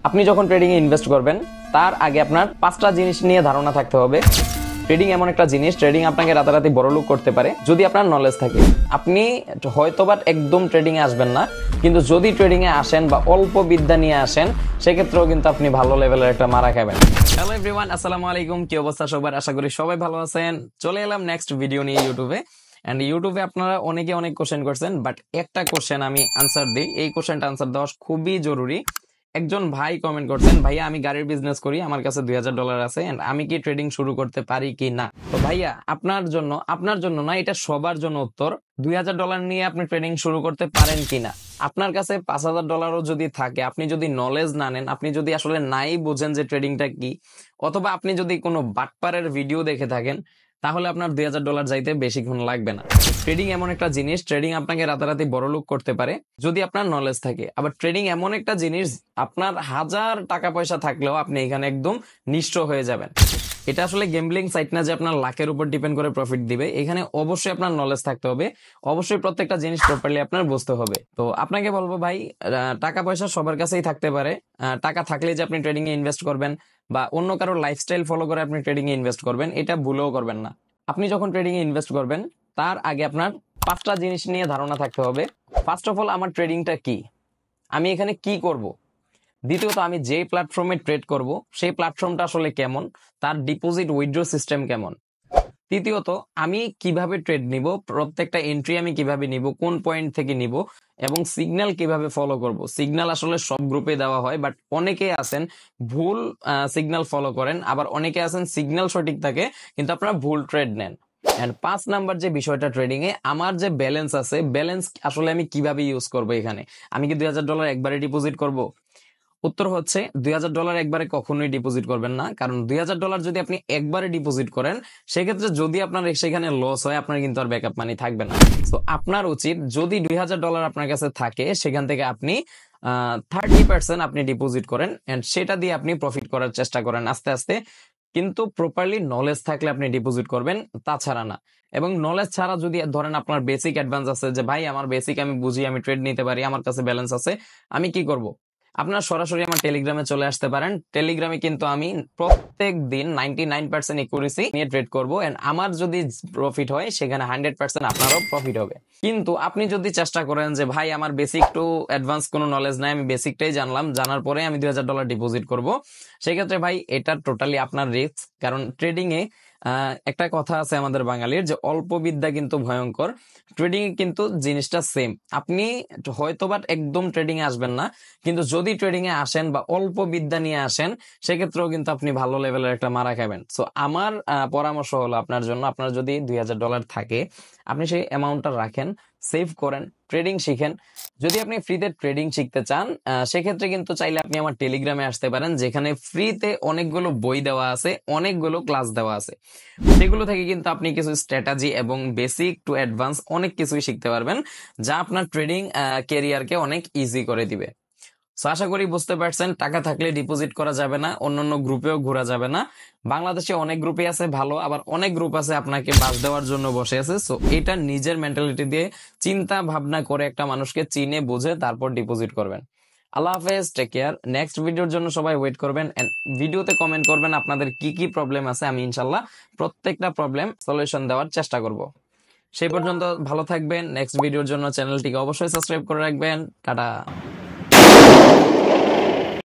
আপনি যখন ট্রেডিং এ ইনভেস্ট করবেন তার আগে আপনার 5টা জিনিস নিয়ে ধারণা থাকতে হবে। ট্রেডিং এমন একটা জিনিস, ট্রেডিং আপনাকে রাতারাতি বড়লোক করতে পারে যদি আপনার নলেজ থাকে। আপনি হয়তোবা একদম ট্রেডিং এ আসবেন না, কিন্তু যদি ট্রেডিং এ আসেন বা অল্প বিদ্যা নিয়ে আসেন, সেক্ষেত্রেও কিন্তু আপনি ভালো লেভেলের একটা মারা খাবেন। হ্যালো এভরিওয়ান, আসসালামু আলাইকুম। কি অবস্থা সবার? আশা করি সবাই ভালো আছেন। চলে এলাম নেক্সট ভিডিও নিয়ে ইউটিউবে। এন্ড ইউটিউবে আপনারা অনেকে অনেক কোশ্চেন করছেন, বাট একটা কোশ্চেন আমি আনসার দিই। এই কোশ্চেনটা আনসার দেওয়া খুবই জরুরি। একজন ভাই কমেন্ট করছেন, ভাইয়া আমি গাড়ির বিজনেস করি, আমার কাছে $2000 আছে, এন্ড আমি কি ট্রেডিং শুরু করতে পারি কি না? তো ভাইয়া আপনার জন্য না, এটা সবার জন্য উত্তর। $2000 নিয়ে আপনি ট্রেডিং শুরু করতে পারেন কিনা? আপনার কাছে $5000 যদি থাকে, আপনি যদি নলেজ না নেন, আপনি যদি আসলে নাই বুঝেন যে ট্রেডিংটা কি, অথবা আপনি যদি কোনো বাটপারের ভিডিও দেখে থাকেন, তাহলে আপনার $2000 যাইতে বেশিক্ষণ লাগবে না। ট্রেডিং এমন একটা জিনিস, ট্রেডিং আপনাকে রাতারাতি বড়লোক করতে পারে যদি আপনার নলেজ থাকে। আবার ট্রেডিং এমন একটা জিনিস, আপনার 1000 টাকা পয়সা থাকলেও আপনি এখানে একদম নিঃস্ব হয়ে যাবেন। এটা আসলে গেমব্লিং সাইট না যে আপনার লাখের উপর ডিপেন্ড করে প্রফিট দিবে। এখানে অবশ্যই আপনার নলেজ থাকতে হবে, অবশ্যই প্রত্যেকটা জিনিস প্রপারলি আপনার বুঝতে হবে। তো আপনাকে বলবো ভাই, টাকা পয়সা সবার কাছেই থাকতে পারে। টাকা থাকলে যে আপনি ট্রেডিং এ ইনভেস্ট করবেন বা অন্য কারো লাইফস্টাইল ফলো করে আপনি ট্রেডিং এ ইনভেস্ট করবেন, এটা ভুলেও করবেন না। আপনি যখন ট্রেডিং এ ইনভেস্ট করবেন তার আগে আপনার 5টা জিনিস নিয়ে ধারণা থাকতে হবে। ফার্স্ট অফ অল, আমার ট্রেডিংটা কি, আমি এখানে কি করব। দ্বিতীয়ত, আমি যে প্ল্যাটফর্মে ট্রেড করব সেই প্ল্যাটফর্মটা আসলে কেমন, তার ডিপোজিট উইথড্র সিস্টেম কেমন। তৃতীয়ত, আমি কিভাবে ট্রেড নিব, প্রত্যেকটা এন্ট্রি আমি কিভাবে নিব, কোন পয়েন্ট থেকে নিব, এবং সিগন্যাল কিভাবে ফলো করব। সিগন্যাল আসলে সব গ্রুপে দেওয়া হয়, বাট অনেকে আছেন ভুল সিগন্যাল ফলো করেন, আবার অনেকে আছেন সিগন্যাল সঠিক থাকে কিন্তু আপনারা ভুল ট্রেড নেন। এন্ড 5 নাম্বার যে বিষয়টা, ট্রেডিং এ আমার যে ব্যালেন্স আছে, ব্যালেন্স আসলে আমি কিভাবে ইউজ করব। এখানে আমি কি $2000 একবারে ডিপোজিট করব? উত্তর হচ্ছে, $2000 একবারে কখনোই ডিপোজিট করবেন না। কারণ $2000 যদি আপনি একবারে ডিপোজিট করেন, সেক্ষেত্রে যদি আপনার সেখানে লস হয়, আপনার কিন্তু আর ব্যাকআপ মানি থাকবে না। তো আপনার উচিত, যদি $2000 আপনার কাছে থাকে, সেখান থেকে আপনি 30% আপনি ডিপোজিট করেন, এন্ড সেটা দিয়ে আপনি প্রফিট করার চেষ্টা করেন আস্তে আস্তে। কিন্তু প্রপারলি নলেজ থাকলে আপনি ডিপোজিট করবেন, তাছাড়া না। এবং নলেজ ছাড়া যদি ধরেন আপনার বেসিক অ্যাডভান্স আছে, যে ভাই আমার বেসিক আমি বুঝি, আমি ট্রেড নিতে পারি, আমার কাছে ব্যালেন্স আছে, আমি কি করব, আপনারা সরাসরি আমার টেলিগ্রামে চলে আসতে পারেন। টেলিগ্রামে কিন্তু আমি প্রত্যেক দিন 99% ইকুরেসি নিয়ে ট্রেড করব, এন্ড আমার যদি প্রফিট হয়, সেখানে 100% আপনারও প্রফিট হবে। কিন্তু আপনি যদি চেষ্টা করেন যে ভাই আমার বেসিক টু অ্যাডভান্স কোনো নলেজ নাই, আমি বেসিকটাই জানলাম, জানার পরে আমি $2000 ডিপোজিট করব, সেক্ষেত্রে ভাই এটা টোটালি আপনার রিস্ক। কারণ ট্রেডিং এ একটা কথা আছে আমাদের বাঙালির, যে অল্প বিদ্যা কিন্তু ভয়ঙ্কর। ট্রেডিং এ কিন্তু জিনিসটা সেম। আপনি হয়তোবা একদম ট্রেডিং এ আসবেন না, কিন্তু যদি ট্রেডিং এ আসেন বা অল্প বিদ্যা নিয়ে আসেন, সেক্ষেত্রেও কিন্তু আপনি ভালো লেভেলের একটা মারা খাবেন। সো আমার পরামর্শ হলো আপনার জন্য, আপনার যদি $2000 থাকে, আপনি সেই অ্যামাউন্টটা রাখেন, সেভ করেন, ট্রেডিং শিখেন। যদি আপনি ফ্রিতে ট্রেডিং শিখতে চান, সেক্ষেত্রে কিন্তু চাইলে আপনি আমার টেলিগ্রামে আসতে পারেন, যেখানে ফ্রিতে অনেকগুলো বই দেওয়া আছে, অনেকগুলো ক্লাস দেওয়া আছে। সেগুলো থেকে কিন্তু আপনি কিছু স্ট্র্যাটেজি এবং বেসিক টু অ্যাডভান্স অনেক কিছুই শিখতে পারবেন, যা আপনার ট্রেডিং ক্যারিয়ারকে অনেক ইজি করে দিবে। সো আশা করি বুঝতে পারছেন, টাকা থাকলে ডিপোজিট করা যাবে না, অন্যান্য গ্রুপেও ঘোরা যাবে না। বাংলাদেশে অনেক গ্রুপে আছে ভালো, আবার অনেক গ্রুপ আছে আপনাকে বাস দেওয়ার জন্য বসে আছে। সো এটা নিজের মেন্টালিটি দিয়ে চিন্তা ভাবনা করে একটা মানুষকে চিনে বুঝে তারপর ডিপোজিট করবেন। আল্লাহ হাফেজ, টেক কেয়ার। নেক্সট ভিডিওর জন্য সবাই ওয়েট করবেন, এন্ড ভিডিওতে কমেন্ট করবেন আপনাদের কি কি প্রবলেম আছে। আমি ইনশাল্লাহ প্রত্যেকটা প্রবলেম সলিউশন দেওয়ার চেষ্টা করব। সেই পর্যন্ত ভালো থাকবেন। নেক্সট ভিডিওর জন্য চ্যানেলটিকে অবশ্যই সাবস্ক্রাইব করে রাখবেন। টাটা।